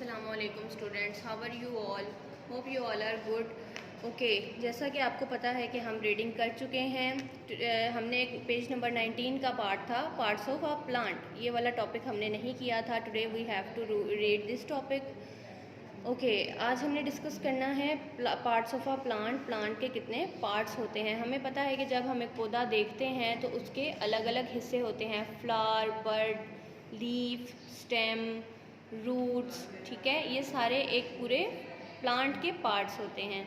अस्सलामुअलैकुम students, how are you all? Hope you all are good. Okay, जैसा कि आपको पता है कि हम रीडिंग कर चुके हैं। हमने पेज नंबर 19 का पार्ट था, पार्ट्स ऑफ अ प्लांट। ये वाला टॉपिक हमने नहीं किया था। Today we have to read this topic. Okay, आज हमने डिस्कस करना है parts of a plant. Plant के कितने पार्ट्स होते हैं। हमें पता है कि जब हम एक पौधा देखते हैं तो उसके अलग अलग हिस्से होते हैं, फ्लावर, बड, लीफ, स्टेम, रूट्स। ठीक है, ये सारे एक पूरे प्लांट के पार्ट्स होते हैं।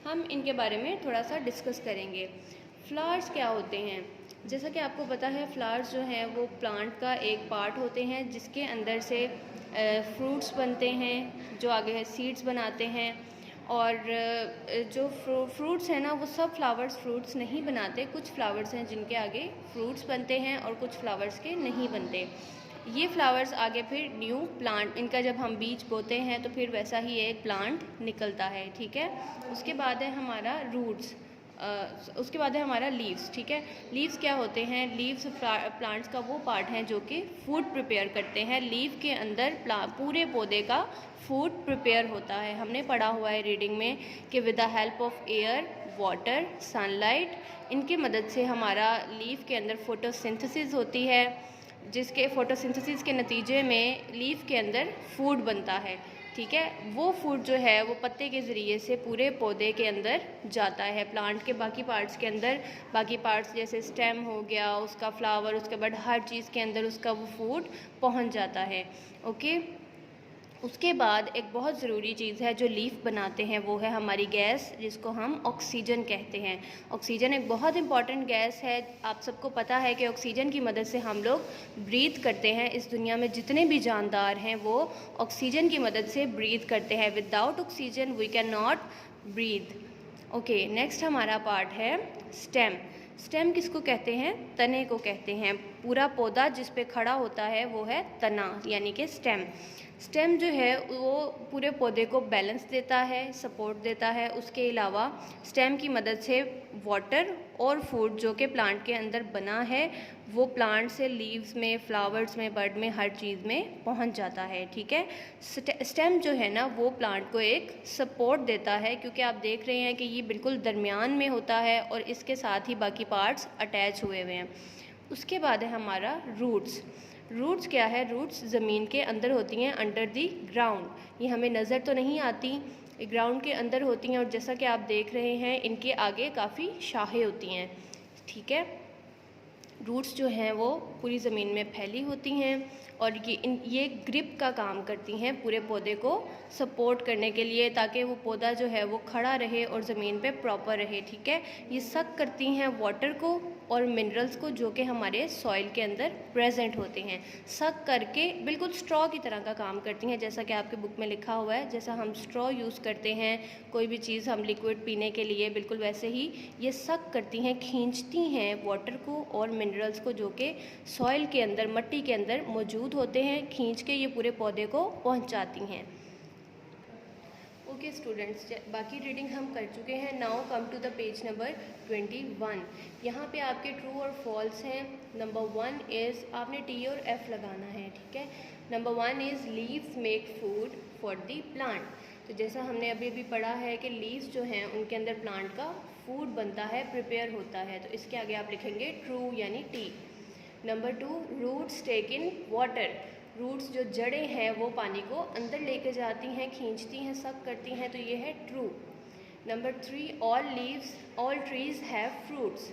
हम इनके बारे में थोड़ा सा डिस्कस करेंगे। फ्लावर्स क्या होते हैं? जैसा कि आपको पता है, फ्लावर्स जो हैं वो प्लांट का एक पार्ट होते हैं जिसके अंदर से फ्रूट्स बनते हैं, जो आगे है सीड्स बनाते हैं। और जो फ्रूट्स हैं ना, वो सब फ्लावर्स फ्रूट्स नहीं बनाते। कुछ फ्लावर्स हैं जिनके आगे फ्रूट्स बनते हैं और कुछ फ्लावर्स के नहीं बनते। ये फ्लावर्स आगे फिर न्यू प्लांट, इनका जब हम बीज बोते हैं तो फिर वैसा ही एक प्लांट निकलता है। ठीक है, उसके बाद है हमारा रूट्स, उसके बाद है हमारा लीव्स। ठीक है, लीव्स क्या होते हैं? लीव्स प्लांट्स का वो पार्ट है जो कि फूड प्रिपेयर करते हैं। लीव के अंदर पूरे पौधे का फूड प्रिपेयर होता है। हमने पढ़ा हुआ है रीडिंग में कि with the help of air, water, sunlight, इनकी मदद से हमारा लीफ के अंदर फोटोसिंथेसिस होती है, जिसके फोटोसिंथेसिस के नतीजे में लीफ के अंदर फूड बनता है। ठीक है, वो फूड जो है वो पत्ते के ज़रिए से पूरे पौधे के अंदर जाता है। प्लांट के बाकी पार्ट्स के अंदर, बाकी पार्ट्स जैसे स्टेम हो गया, उसका फ्लावर, उसके बाद हर चीज़ के अंदर उसका वो फूड पहुंच जाता है। ओके, उसके बाद एक बहुत ज़रूरी चीज़ है जो लीफ बनाते हैं, वो है हमारी गैस, जिसको हम ऑक्सीजन कहते हैं। ऑक्सीजन एक बहुत इंपॉर्टेंट गैस है। आप सबको पता है कि ऑक्सीजन की मदद से हम लोग ब्रीथ करते हैं। इस दुनिया में जितने भी जानदार हैं वो ऑक्सीजन की मदद से ब्रीथ करते हैं। Without oxygen we can not breathe. Okay, next हमारा पार्ट है स्टेम। स्टेम किसको कहते हैं? तने को कहते हैं। पूरा पौधा जिस पे खड़ा होता है वो है तना, यानी कि स्टेम। स्टेम जो है वो पूरे पौधे को बैलेंस देता है, सपोर्ट देता है। उसके अलावा स्टेम की मदद से वाटर और फूड जो कि प्लांट के अंदर बना है वो प्लांट से लीव्स में, फ्लावर्स में, बड में, हर चीज़ में पहुंच जाता है। ठीक है, स्टेम जो है ना वो प्लांट को एक सपोर्ट देता है, क्योंकि आप देख रहे हैं कि ये बिल्कुल दरमियान में होता है और इसके साथ ही बाकी पार्ट्स अटैच हुए हुए हैं। उसके बाद है हमारा रूट्स। रूट्स क्या है? रूट्स ज़मीन के अंदर होती हैं, अंडर दी ग्राउंड। ये हमें नज़र तो नहीं आती, ग्राउंड के अंदर होती हैं। और जैसा कि आप देख रहे हैं इनके आगे काफ़ी शाखें होती हैं। ठीक है, रूट्स जो हैं वो पूरी ज़मीन में फैली होती हैं और ये ग्रिप का काम करती हैं पूरे पौधे को सपोर्ट करने के लिए, ताकि वो पौधा जो है वो खड़ा रहे और ज़मीन पे प्रॉपर रहे। ठीक है, ये सक करती हैं वाटर को और मिनरल्स को जो कि हमारे सॉइल के अंदर प्रेजेंट होते हैं। सक करके बिल्कुल स्ट्रॉ की तरह का काम करती हैं, जैसा कि आपके बुक में लिखा हुआ है। जैसा हम स्ट्रॉ यूज़ करते हैं कोई भी चीज़ हम लिक्विड पीने के लिए, बिल्कुल वैसे ही ये सक करती हैं, खींचती हैं वाटर को और मिनरल्स को जो कि सॉइल के अंदर, मिट्टी के अंदर मौजूद होते हैं। खींच के ये पूरे पौधे को पहुंचाती हैं। ओके स्टूडेंट्स, बाकी रीडिंग हम कर चुके हैं। Now come to the page number 21। यहाँ पे आपके ट्रू और फॉल्स हैं। नंबर 1 इज़, आपने टी और एफ लगाना है। ठीक है, number 1 is leaves make food for the plant. तो जैसा हमने अभी पढ़ा है कि लीव्स जो हैं उनके अंदर प्लांट का फूड बनता है, प्रिपेयर होता है। तो इसके आगे आप लिखेंगे ट्रू, यानी T. Number 2, roots take in water. Roots जो जड़ें हैं वो पानी को अंदर लेके जाती हैं, खींचती हैं, सक करती हैं, तो ये है true. Number 3, all trees have fruits.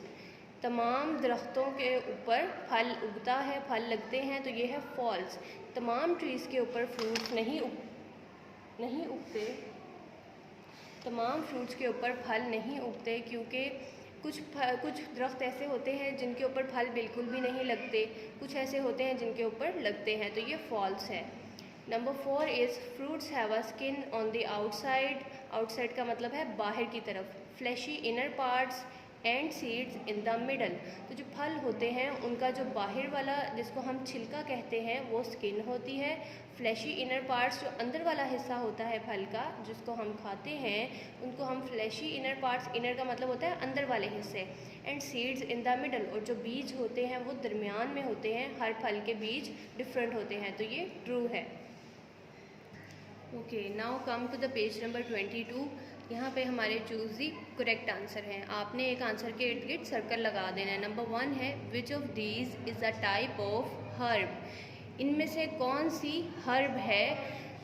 तमाम दरख्तों के ऊपर फल उगता है, फल लगते हैं, तो ये है फॉल्स। तमाम ट्रीज़ के ऊपर फ्रूट्स नहीं उगते। तमाम फ्रूट्स के ऊपर फल नहीं उगते, क्योंकि कुछ दरख्त ऐसे होते हैं जिनके ऊपर फल बिल्कुल भी नहीं लगते, कुछ ऐसे होते हैं जिनके ऊपर लगते हैं, तो ये फॉल्स है। Number 4 is fruits have a skin on the outside. Outside का मतलब है बाहर की तरफ। Fleshy inner parts and seeds in the middle. तो जो फल होते हैं उनका जो बाहर वाला, जिसको हम छिलका कहते हैं, वो स्किन होती है। फ्लैशी इनर पार्ट्स, जो अंदर वाला हिस्सा होता है फल का, जिसको हम खाते हैं, उनको हम फ्लैशी इनर पार्ट्स, इनर का मतलब होता है अंदर वाले हिस्से, and seeds in the middle, और जो बीज होते हैं वो दरमियान में होते हैं। हर फल के बीज डिफरेंट होते हैं, तो ये ट्रू है। Okay, now come to the page number 22। यहाँ पे हमारे चूज़ दी करेक्ट आंसर हैं। आपने एक आंसर के इर्द गिर्द सर्कल लगा देना है। नंबर 1 है विच of these is a type of herb. इनमें से कौन सी हर्ब है,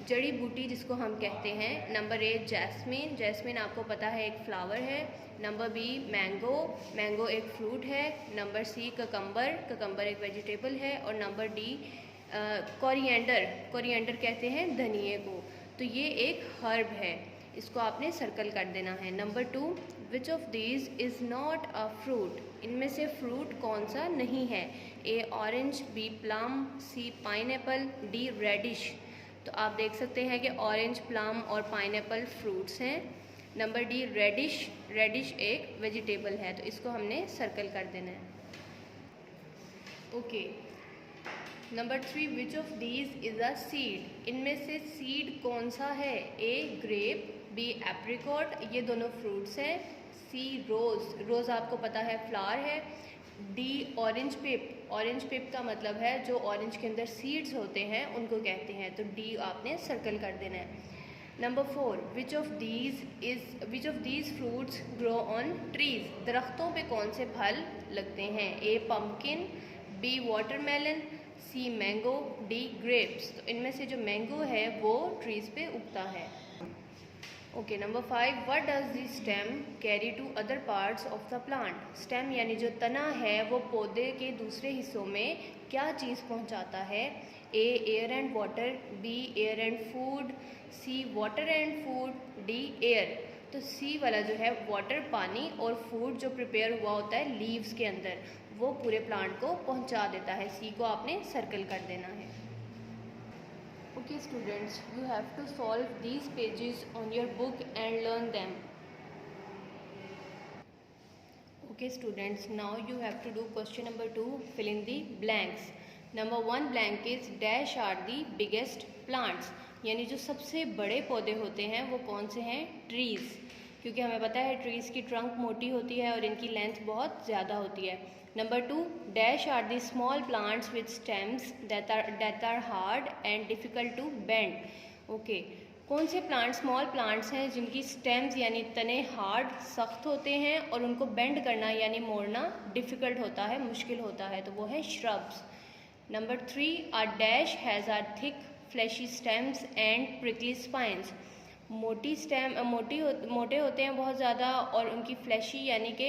जड़ी बूटी जिसको हम कहते हैं। नंबर ए जैस्मिन, जैस्मिन आपको पता है एक फ्लावर है। नंबर बी मैंगो, मैंगो एक फ्रूट है। नंबर सी ककम्बर, ककम्बर एक वेजिटेबल है। और नंबर डी कोरिएंडर, कोरिएंडर कहते हैं धनिए को। तो ये एक हर्ब है, इसको आपने सर्कल कर देना है। Number 2 which of these is not a fruit. इनमें से फ्रूट कौन सा नहीं है। ए ऑरेंज, बी प्लम, सी पाइनएप्पल, डी रेडिश। तो आप देख सकते हैं कि ऑरेंज, प्लम और पाइनएप्पल फ्रूट्स हैं। नंबर डी रेडिश, रेडिश एक वेजिटेबल है। तो इसको हमने सर्कल कर देना है। Okay, number 3 which of these is a seed. इनमें से सीड कौन सा है। ए ग्रेप, बी एप्रिकॉट, ये दोनों फ्रूट्स हैं। सी रोज़, रोज़ आपको पता है फ्लावर है। डी ऑरेंज पिप, ऑरेंज पिप का मतलब है जो ऑरेंज के अंदर सीड्स होते हैं उनको कहते हैं। तो डी आपने सर्कल कर देना है। Number 4 which of these fruits grow on trees. दरख्तों पे कौन से फल लगते हैं। A pumpkin, B watermelon, C mango, D grapes. तो इनमें से जो मैंगो है वो ट्रीज पे उगता है। Okay, number 5 what does the stem carry to other parts of the plant. Stem यानी जो तना है वो पौधे के दूसरे हिस्सों में क्या चीज़ पहुंचाता है। A air and water, B air and food, C water and food, D air. तो सी वाला जो है वाटर पानी और फूड जो प्रिपेयर हुआ होता है लीव्स के अंदर वो पूरे प्लांट को पहुंचा देता है। सी को आपने सर्कल कर देना है। Okay students, you have to solve these pages on your book and learn them. Okay students, now you have to do question number 2, fill in the blanks. Number 1 blank is dash are the biggest plants. यानी जो सबसे बड़े पौधे होते हैं वो कौन से हैं। ट्रीज़, क्योंकि हमें पता है ट्रीज़ की ट्रंक मोटी होती है और इनकी लेंथ बहुत ज़्यादा होती है। Number 2 dash are the small plants with stems that are hard and difficult to bend. Okay, कौन से प्लांट स्मॉल प्लांट्स हैं जिनकी स्टेम्स यानी तने हार्ड सख्त होते हैं और उनको बेंड करना यानी मोड़ना डिफ़िकल्ट होता है, मुश्किल होता है। तो वो है shrubs. Number 3 are dash has are thick fleshy stems and prickly spines. मोटे होते हैं बहुत ज़्यादा और उनकी फ्लैशी यानी कि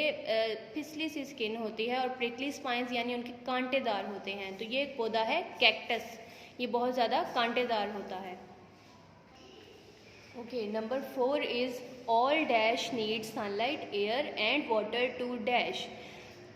फिसली सी स्किन होती है और प्रिकली स्पाइंस यानी उनके कांटेदार होते हैं। तो ये एक पौधा है कैक्टस, ये बहुत ज़्यादा कांटेदार होता है। Okay, number 4 is all dash need sunlight air and water to dash.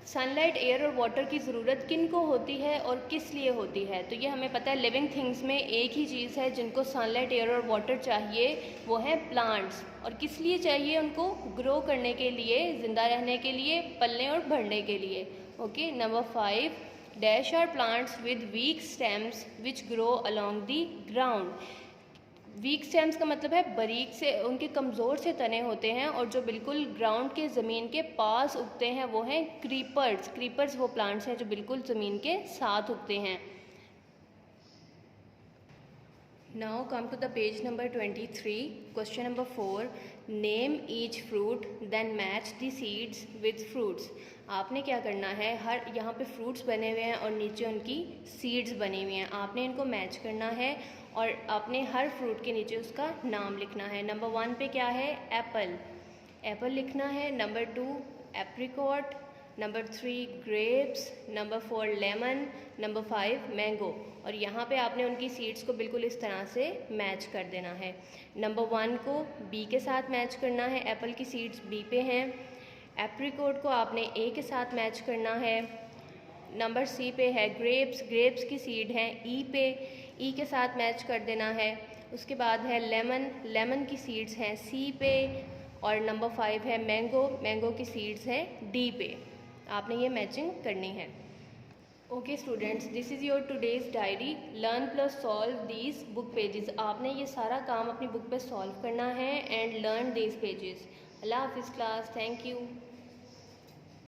Sunlight air और वाटर की ज़रूरत किन को होती है और किस लिए होती है। तो ये हमें पता है लिविंग थिंग्स में एक ही चीज़ है जिनको सनलाइट एयर और वाटर चाहिए, वो है प्लांट्स। और किस लिए चाहिए उनको, ग्रो करने के लिए, ज़िंदा रहने के लिए, पलने और बढ़ने के लिए। Okay, number 5 dash are plants with weak stems which grow along the ground. Weak stems का मतलब है बारीक से, उनके कमज़ोर से तने होते हैं और जो बिल्कुल ग्राउंड के ज़मीन के पास उगते हैं वो हैं क्रीपर्स। क्रीपर्स वो प्लांट्स हैं जो बिल्कुल ज़मीन के साथ उगते हैं। Now come to the page number 23, question number 4 name each fruit then match the seeds with fruits. आपने क्या करना है, हर यहाँ पे फ्रूट्स बने हुए हैं और नीचे उनकी सीड्स बनी हुई हैं, आपने इनको मैच करना है और आपने हर फ्रूट के नीचे उसका नाम लिखना है। नंबर 1 पे क्या है, एप्पल, एप्पल लिखना है। Number 2 apricot, number 3 grapes, number 4 lemon, number 5 mango. और यहाँ पे आपने उनकी सीड्स को बिल्कुल इस तरह से मैच कर देना है। नंबर 1 को बी के साथ मैच करना है, एप्पल की सीड्स बी पे हैं। एप्रिकॉट को आपने ए के साथ मैच करना है, नंबर सी पे है ग्रेप्स, ग्रेप्स की सीड हैं ई पे, ई के साथ मैच कर देना है। उसके बाद है लेमन, लेमन की सीड्स हैं सी पे और नंबर 5 है मैंगो, मैंगो की सीड्स हैं डी पे। आपने ये मैचिंग करनी है। Okay students, this is your today's diary, learn plus solve these book pages. आपने ये सारा काम अपनी बुक पे सॉल्व करना है एंड लर्न दीज पेजेस। अल्लाह हाफिज़ क्लास, थैंक यू।